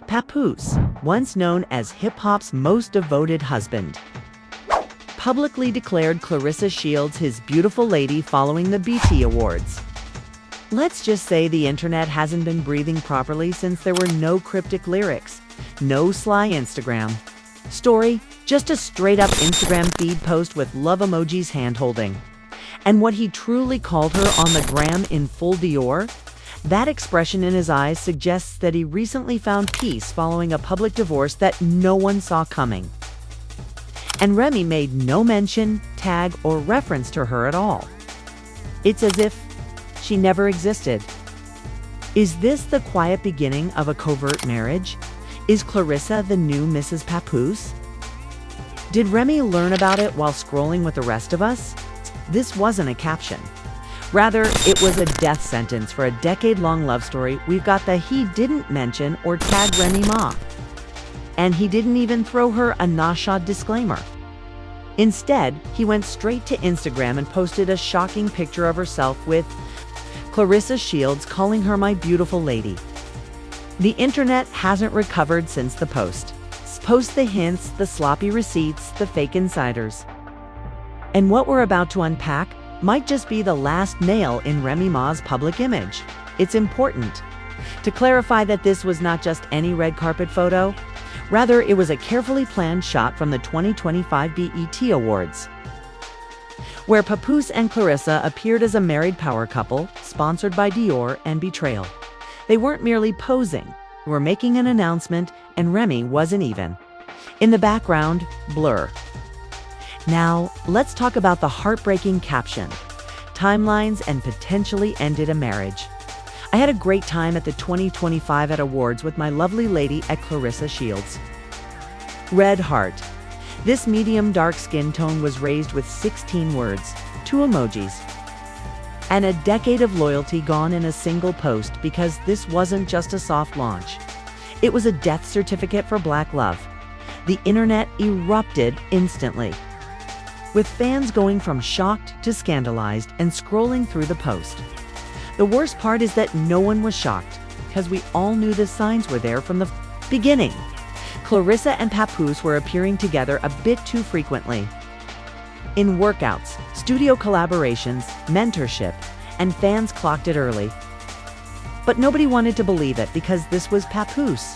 Papoose, once known as hip-hop's most devoted husband, publicly declared Claressa Shields his beautiful lady following the BT Awards. Let's just say the internet hasn't been breathing properly since there were no cryptic lyrics, no sly Instagram story, just a straight-up Instagram feed post with love emojis hand-holding. And what he truly called her on the gram in full Dior? That expression in his eyes suggests that he recently found peace following a public divorce that no one saw coming. And Remy made no mention, tag, or reference to her at all. It's as if she never existed. Is this the quiet beginning of a covert marriage? Is Claressa the new Mrs. Papoose? Did Remy learn about it while scrolling with the rest of us? This wasn't a caption. Rather, it was a death sentence for a decade-long love story. We've got the he didn't mention or tag Remy Ma. And he didn't even throw her a nah-shot disclaimer. Instead, he went straight to Instagram and posted a shocking picture of herself with Claressa Shields calling her my beautiful lady. The internet hasn't recovered since the post. Post the hints, the sloppy receipts, the fake insiders. And what we're about to unpack might just be the last nail in Remy Ma's public image. It's important to clarify that this was not just any red carpet photo. Rather, it was a carefully planned shot from the 2025 BET Awards, where Papoose and Claressa appeared as a married power couple, sponsored by Dior and Betrayal. They weren't merely posing, they were making an announcement, and Remy wasn't even. In the background, blur. Now, let's talk about the heartbreaking caption. Timelines and potentially ended a marriage. I had a great time at the 2025 Awards with my lovely lady at Claressa Shields. Red heart. This medium dark skin tone was raised with 16 words, 2 emojis, and a decade of loyalty gone in a single post because this wasn't just a soft launch. It was a death certificate for Black love. The internet erupted instantly, with fans going from shocked to scandalized and scrolling through the post. The worst part is that no one was shocked, because we all knew the signs were there from the beginning. Claressa and Papoose were appearing together a bit too frequently. In workouts, studio collaborations, mentorship, and fans clocked it early. But nobody wanted to believe it because this was Papoose,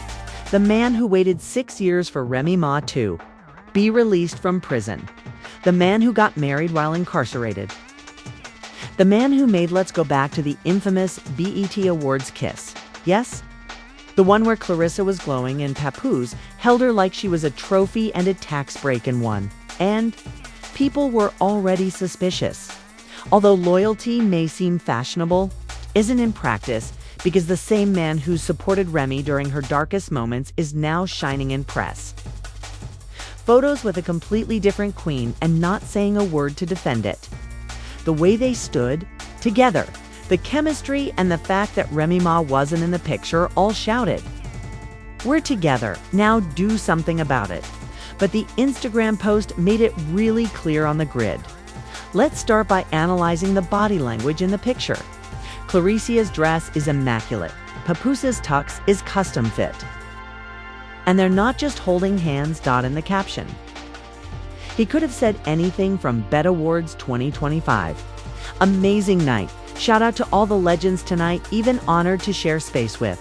the man who waited 6 years for Remy Ma to be released from prison. The man who got married while incarcerated. The man who made Let's Go Back to the infamous BET Awards kiss. Yes? The one where Claressa was glowing and Papoose held her like she was a trophy and a tax break in one. And people were already suspicious. Although loyalty may seem fashionable, isn't in practice, because the same man who supported Remy during her darkest moments is now shining in press. Photos with a completely different queen and not saying a word to defend it. The way they stood together, the chemistry, and the fact that Remy Ma wasn't in the picture all shouted, "We're together, now do something about it." But the Instagram post made it really clear on the grid. Let's start by analyzing the body language in the picture. Claressa's dress is immaculate. Papoose's tux is custom fit. And they're not just holding hands. In the caption, he could have said anything from BET Awards 2025. Amazing night. Shout out to all the legends tonight, even honored to share space with.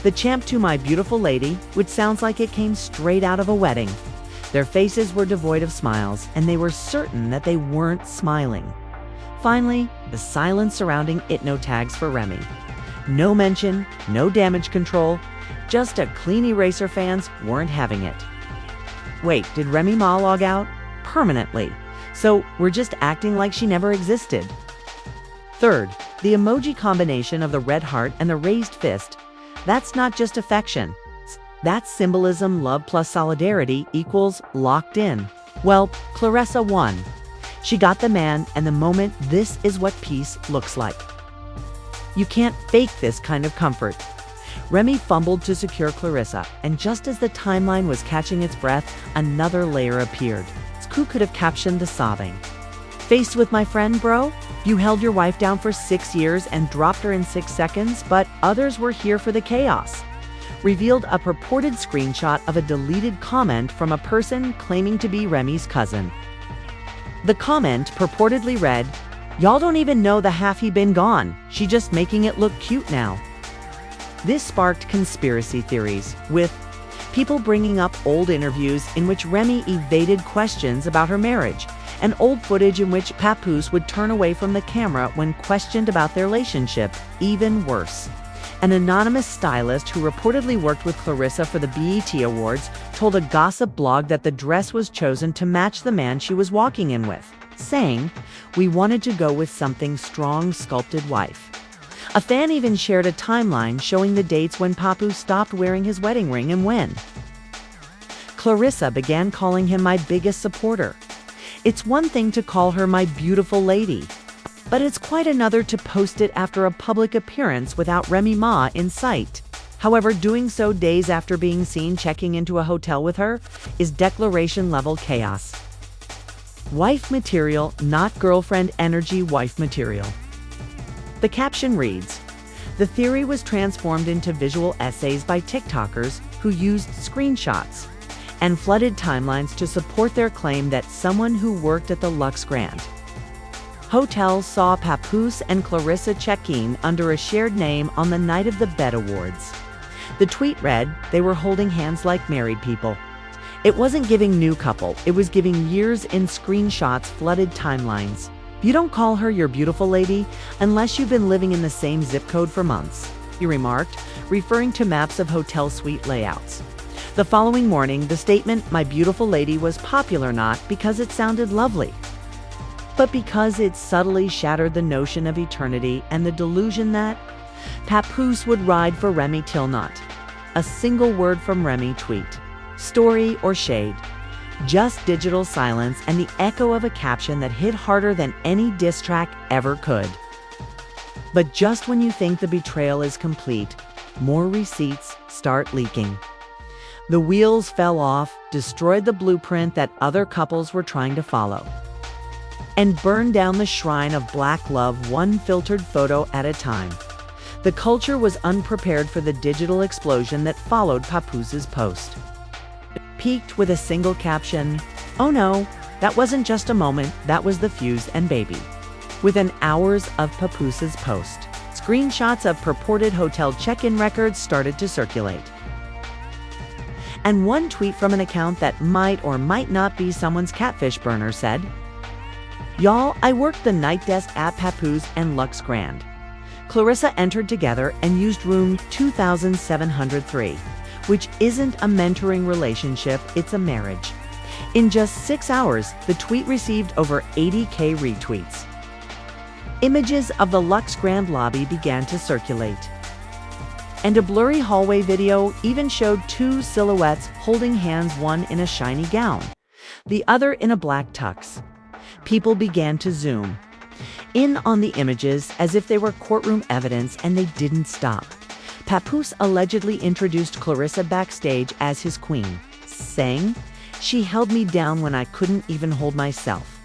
The champ to my beautiful lady, which sounds like it came straight out of a wedding. Their faces were devoid of smiles, and they were certain that they weren't smiling. Finally, the silence surrounding it. No tags for Remy. No mention, no damage control, just a clean eraser. Fans weren't having it. Wait, did Remy Ma log out? Permanently. So we're just acting like she never existed. Third, the emoji combination of the red heart and the raised fist. That's not just affection. That's symbolism. Love plus solidarity equals locked in. Well, Claressa won. She got the man and the moment. This is what peace looks like. You can't fake this kind of comfort. Remy fumbled to secure Claressa, and just as the timeline was catching its breath, another layer appeared. Who could have captioned the sobbing? "Faced with my friend, bro? You held your wife down for 6 years and dropped her in 6 seconds, but others were here for the chaos." revealed a purported screenshot of a deleted comment from a person claiming to be Remy's cousin. The comment purportedly read, "Y'all don't even know the half he been gone. She just making it look cute now." This sparked conspiracy theories, with people bringing up old interviews in which Remy evaded questions about her marriage, and old footage in which Papoose would turn away from the camera when questioned about their relationship. Even worse, an anonymous stylist who reportedly worked with Claressa for the BET Awards told a gossip blog that the dress was chosen to match the man she was walking in with, saying, "We wanted to go with something strong, sculpted wife." A fan even shared a timeline showing the dates when Papoose stopped wearing his wedding ring and when. Claressa began calling him "my biggest supporter." It's one thing to call her "my beautiful lady," but it's quite another to post it after a public appearance without Remy Ma in sight. However, doing so days after being seen checking into a hotel with her is declaration-level chaos. Wife material, not girlfriend energy. Wife material. The caption reads, "The theory was transformed into visual essays by TikTokers who used screenshots and flooded timelines to support their claim that someone who worked at the Lux Grand Hotel saw Papoose and Claressa check in under a shared name on the night of the BET Awards." The tweet read, "They were holding hands like married people." It wasn't giving new couple, it was giving years in screenshots flooded timelines. "You don't call her your beautiful lady unless you've been living in the same zip code for months," he remarked, referring to maps of hotel suite layouts. The following morning, the statement, "my beautiful lady," was popular not because it sounded lovely, but because it subtly shattered the notion of eternity and the delusion that Papoose would ride for Remy till not a single word from Remy tweet, story, or shade. Just digital silence and the echo of a caption that hit harder than any diss track ever could. But just when you think the betrayal is complete, more receipts start leaking. The wheels fell off, destroyed the blueprint that other couples were trying to follow, and burned down the shrine of black love one filtered photo at a time. The culture was unprepared for the digital explosion that followed Papoose's post. Peaked with a single caption, "Oh no, that wasn't just a moment, that was the fuse and baby." Within hours of Papoose's post, screenshots of purported hotel check-in records started to circulate. And one tweet from an account that might or might not be someone's catfish burner said, "Y'all, I worked the night desk at Papoose and Lux Grand. Claressa entered together and used room 2703. Which isn't a mentoring relationship, it's a marriage." In just 6 hours, the tweet received over 80K retweets. Images of the Lux Grand lobby began to circulate, and a blurry hallway video even showed two silhouettes holding hands, one in a shiny gown, the other in a black tux. People began to zoom in on the images as if they were courtroom evidence, and they didn't stop. Papoose allegedly introduced Claressa backstage as his queen, saying, "She held me down when I couldn't even hold myself.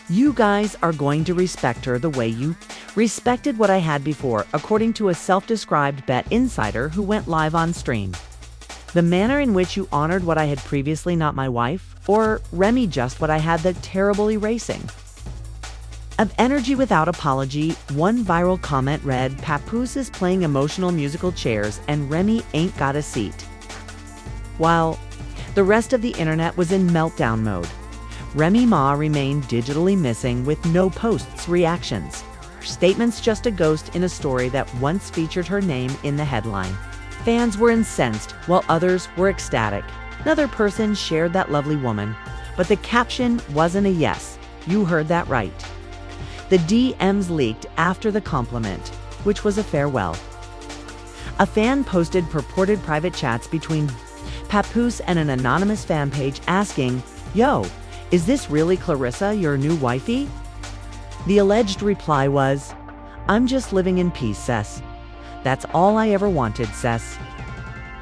You guys are going to respect her the way you respected what I had before," according to a self-described BET insider who went live on stream. "The manner in which you honored what I had previously not my wife, or Remy just what I had that terrible erasing of energy without apology." One viral comment read, "Papoose is playing emotional musical chairs and Remy ain't got a seat," while the rest of the internet was in meltdown mode. Remy Ma remained digitally missing with no posts, reactions, her statements, just a ghost in a story that once featured her name in the headline. Fans were incensed while others were ecstatic. Another person shared that lovely woman, but the caption wasn't a "yes, you heard that right." The DMs leaked after the compliment, which was a farewell. A fan posted purported private chats between Papoose and an anonymous fan page asking, "Yo, is this really Claressa, your new wifey?" The alleged reply was, "I'm just living in peace, sis. That's all I ever wanted, sis."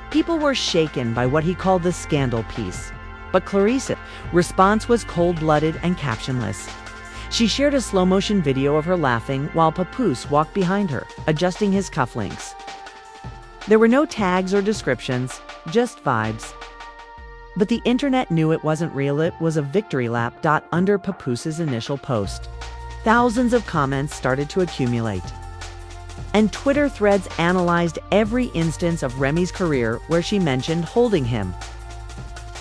People were shaken by what he called the scandal piece, but Claressa's response was cold-blooded and captionless. She shared a slow-motion video of her laughing while Papoose walked behind her, adjusting his cufflinks. There were no tags or descriptions, just vibes. But the internet knew it wasn't real. It was a victory lap. Under Papoose's initial post, thousands of comments started to accumulate. And Twitter threads analyzed every instance of Remy's career where she mentioned holding him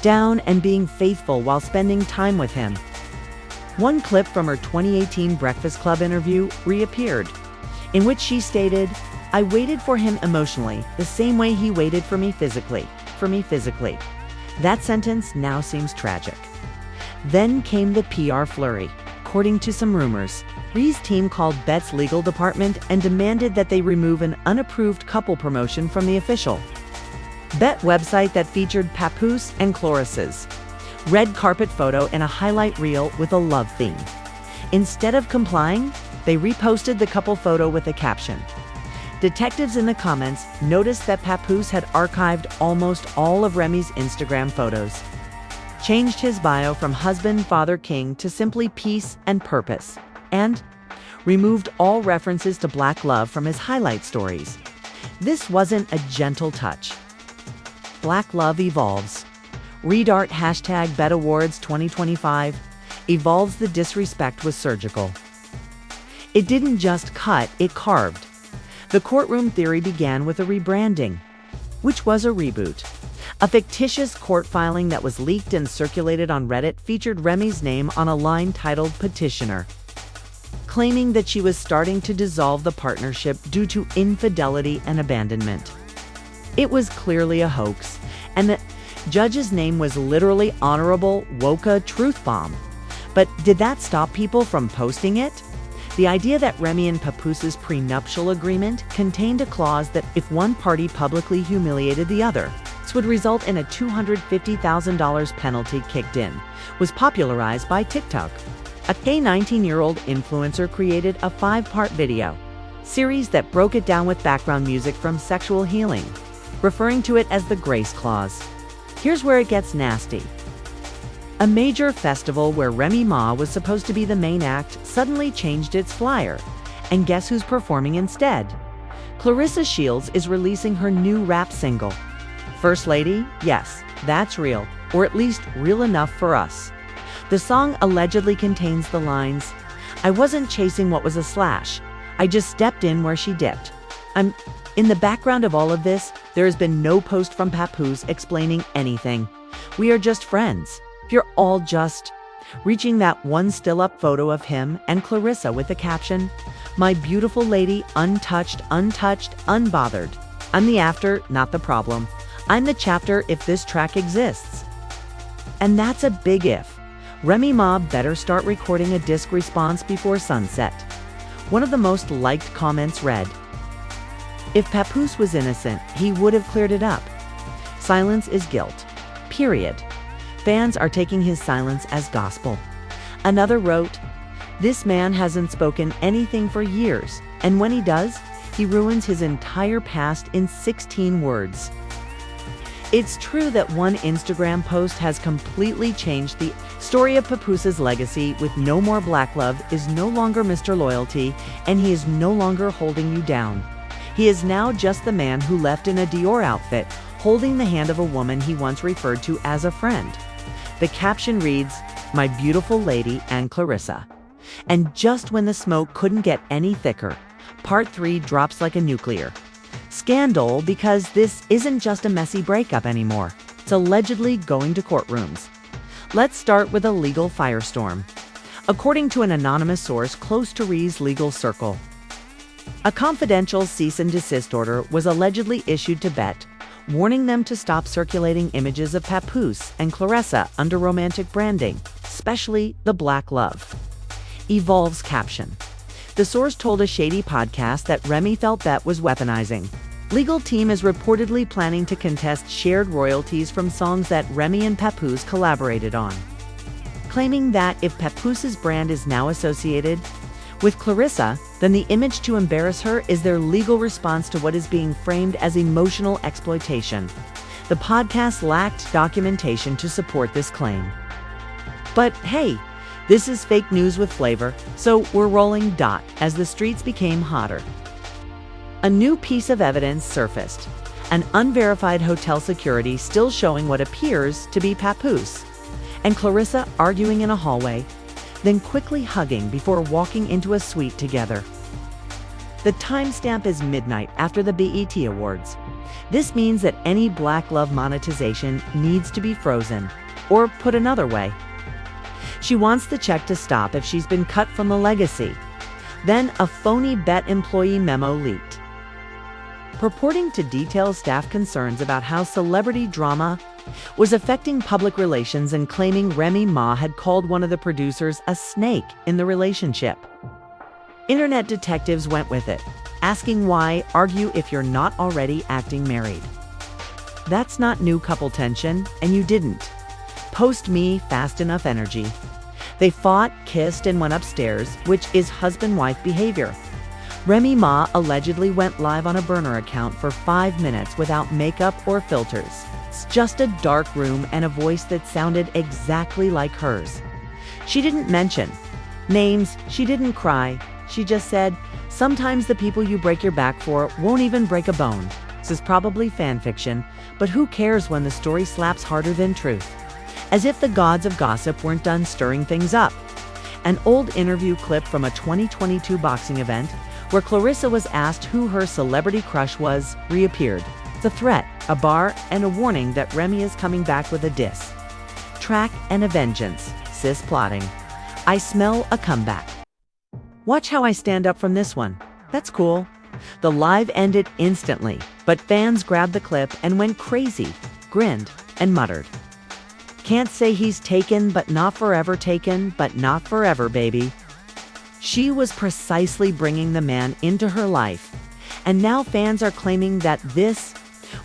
down and being faithful while spending time with him. One clip from her 2018 Breakfast Club interview reappeared, in which she stated, "I waited for him emotionally, the same way he waited for me physically. That sentence now seems tragic." Then came the PR flurry. According to some rumors, Ree's team called Bet's legal department and demanded that they remove an unapproved couple promotion from the official Bet website that featured Papoose and Claressa's red carpet photo in a highlight reel with a love theme. Instead of complying, they reposted the couple photo with a caption. Detectives in the comments noticed that Papoose had archived almost all of Remy's Instagram photos, changed his bio from husband, father, king to simply peace and purpose, and removed all references to black love from his highlight stories. This wasn't a gentle touch. Black love evolves. Redart #Bet Awards 2025. Evolves. The disrespect was surgical. It didn't just cut, it carved. The courtroom theory began with a rebranding, which was a reboot. A fictitious court filing that was leaked and circulated on Reddit featured Remy's name on a line titled "Petitioner," claiming that she was starting to dissolve the partnership due to infidelity and abandonment. It was clearly a hoax, and the judge's name was literally Honorable Woka Truthbomb. But did that stop people from posting it? The idea that Remy and Papoose's prenuptial agreement contained a clause that if one party publicly humiliated the other, this would result in a $250,000 penalty kicked in, was popularized by TikTok. A K-19-year-old influencer created a 5-part video series that broke it down with background music from Sexual Healing, referring to it as the Grace Clause. Here's where it gets nasty. A major festival where Remy Ma was supposed to be the main act suddenly changed its flyer. And guess who's performing instead? Claressa Shields is releasing her new rap single. First Lady? Yes, that's real, or at least real enough for us. The song allegedly contains the lines, "I wasn't chasing what was a slash. I just stepped in where she dipped." In the background of all of this, there has been no post from Papoose explaining anything. "We are just friends. You're all just..." Reaching that one still-up photo of him and Claressa with the caption, "My beautiful lady, untouched, unbothered. I'm the after, not the problem. I'm the chapter if this track exists." And that's a big if. Remy Ma better start recording a disc response before sunset. One of the most liked comments read, "If Papoose was innocent, he would have cleared it up. Silence is guilt. Period. Fans are taking his silence as gospel." Another wrote, "This man hasn't spoken anything for years, and when he does, he ruins his entire past in 16 words." It's true that one Instagram post has completely changed the story of Papoose's legacy. With no more black love is no longer Mr. Loyalty, and he is no longer holding you down. He is now just the man who left in a Dior outfit, holding the hand of a woman he once referred to as a friend. The caption reads, "My beautiful lady and Claressa." And just when the smoke couldn't get any thicker, part 3 drops like a nuclear scandal, because this isn't just a messy breakup anymore. It's allegedly going to courtrooms. Let's start with a legal firestorm. According to an anonymous source close to Ree's legal circle, a confidential cease and desist order was allegedly issued to Bet, warning them to stop circulating images of Papoose and Claressa under romantic branding, especially the Black Love Evolves caption. The source told a shady podcast that Remy felt Bet was weaponizing. Legal team is reportedly planning to contest shared royalties from songs that Remy and Papoose collaborated on, claiming that if Papoose's brand is now associated with Claressa, then the image to embarrass her is their legal response to what is being framed as emotional exploitation. The podcast lacked documentation to support this claim. But hey, this is fake news with flavor, so we're rolling as the streets became hotter. A new piece of evidence surfaced. An unverified hotel security still showing what appears to be Papoose, and Claressa arguing in a hallway, then quickly hugging before walking into a suite together. The timestamp is midnight after the BET Awards. This means that any Black Love monetization needs to be frozen, or put another way. She wants the check to stop if she's been cut from the legacy. Then a phony BET employee memo leaked, purporting to detail staff concerns about how celebrity drama was affecting public relations and claiming Remy Ma had called one of the producers a snake in the relationship. Internet detectives went with it, asking why argue if you're not already acting married. That's not new couple tension, and you didn't post me fast enough energy. They fought, kissed, and went upstairs, which is husband-wife behavior. Remy Ma allegedly went live on a burner account for 5 minutes without makeup or filters. It's just a dark room and a voice that sounded exactly like hers. She didn't mention names, she didn't cry. She just said, "Sometimes the people you break your back for won't even break a bone." This is probably fan fiction, but who cares when the story slaps harder than truth? As if the gods of gossip weren't done stirring things up. An old interview clip from a 2022 boxing event where Claressa was asked who her celebrity crush was reappeared. It's a threat, a bar, and a warning that Remy is coming back with a diss track and a vengeance. Sis plotting. I smell a comeback. Watch how I stand up from this one. That's cool. The live ended instantly, but fans grabbed the clip and went crazy, grinned, and muttered. Can't say he's taken, but not forever taken, but not forever, baby. She was precisely bringing the man into her life, and now fans are claiming that this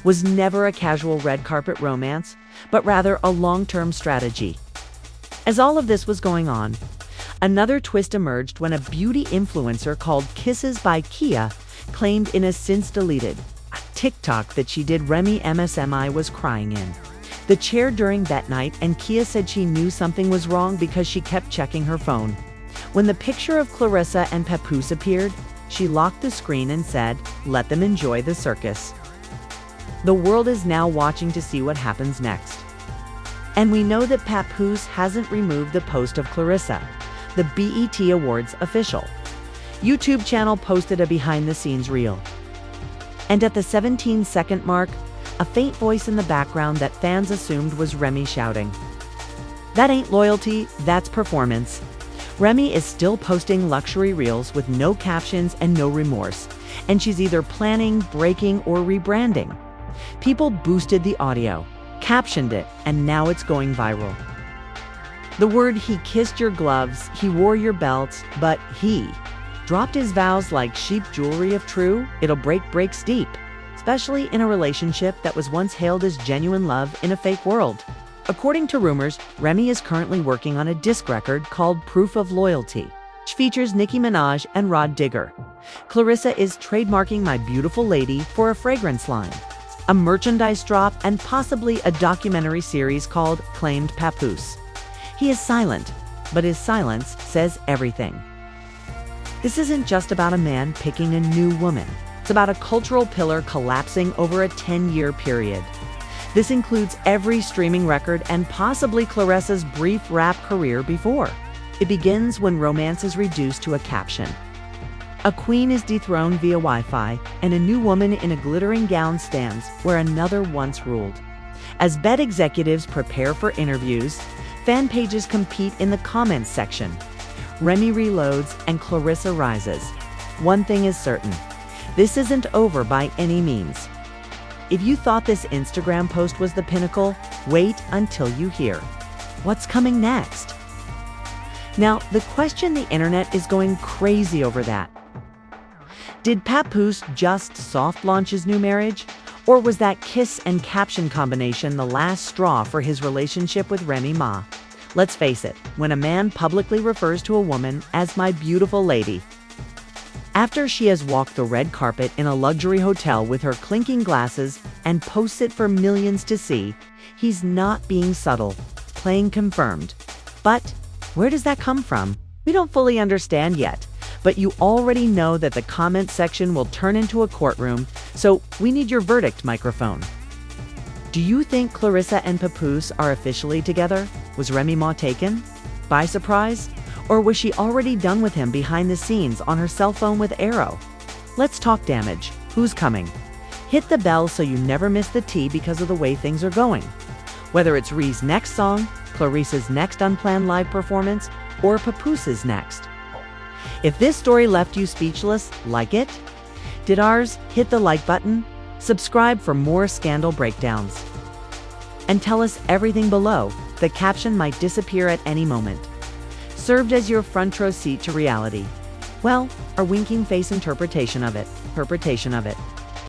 was never a casual red carpet romance, but rather a long-term strategy. As all of this was going on, another twist emerged when a beauty influencer called Kisses by Kia claimed in a since-deleted TikTok that she did Remy MSMI was crying in the chair during that night, and Kia said she knew something was wrong because she kept checking her phone. When the picture of Claressa and Papoose appeared, she locked the screen and said, "Let them enjoy the circus." The world is now watching to see what happens next. And we know that Papoose hasn't removed the post of Claressa. The BET Awards official YouTube channel posted a behind-the-scenes reel. And at the 17-second mark, a faint voice in the background that fans assumed was Remy shouting. That ain't loyalty, that's performance. Remy is still posting luxury reels with no captions and no remorse, and she's either planning, breaking, or rebranding. People boosted the audio, captioned it, and now it's going viral. The word "he kissed your gloves, he wore your belts, but he dropped his vows like sheep jewelry if true, it'll breaks deep, especially in a relationship that was once hailed as genuine love in a fake world. According to rumors, Remy is currently working on a disc record called Proof of Loyalty, which features Nicki Minaj and Rod Digger. Claressa is trademarking My Beautiful Lady for a fragrance line, a merchandise drop, and possibly a documentary series called Claimed Papoose. He is silent, but his silence says everything. This isn't just about a man picking a new woman. It's about a cultural pillar collapsing over a 10-year period. This includes every streaming record and possibly Claressa's brief rap career before. It begins when romance is reduced to a caption. A queen is dethroned via Wi-Fi, and a new woman in a glittering gown stands where another once ruled. As BET executives prepare for interviews, fan pages compete in the comments section. Remy reloads and Claressa rises. One thing is certain. This isn't over by any means. If you thought this Instagram post was the pinnacle, wait until you hear what's coming next. Now, the question the internet is going crazy over that. Did Papoose just soft launch his new marriage? Or was that kiss and caption combination the last straw for his relationship with Remy Ma? Let's face it, when a man publicly refers to a woman as my beautiful lady, after she has walked the red carpet in a luxury hotel with her clinking glasses and posts it for millions to see, he's not being subtle, playing confirmed. But where does that come from? We don't fully understand yet, but you already know that the comment section will turn into a courtroom So we need your verdict, microphone. Do you think Claressa and Papoose are officially together? Was Remy Ma taken by surprise? Or was she already done with him behind the scenes on her cell phone with Arrow? Let's talk damage. Who's coming? Hit the bell so you never miss the tea because of the way things are going. Whether it's Rhee's next song, Claressa's next unplanned live performance, or Papoose's next. If this story left you speechless, like it? Did ours? Hit the like button. Subscribe for more scandal breakdowns. And tell us everything below. The caption might disappear at any moment. Served as your front row seat to reality. Well, our winking face interpretation of it.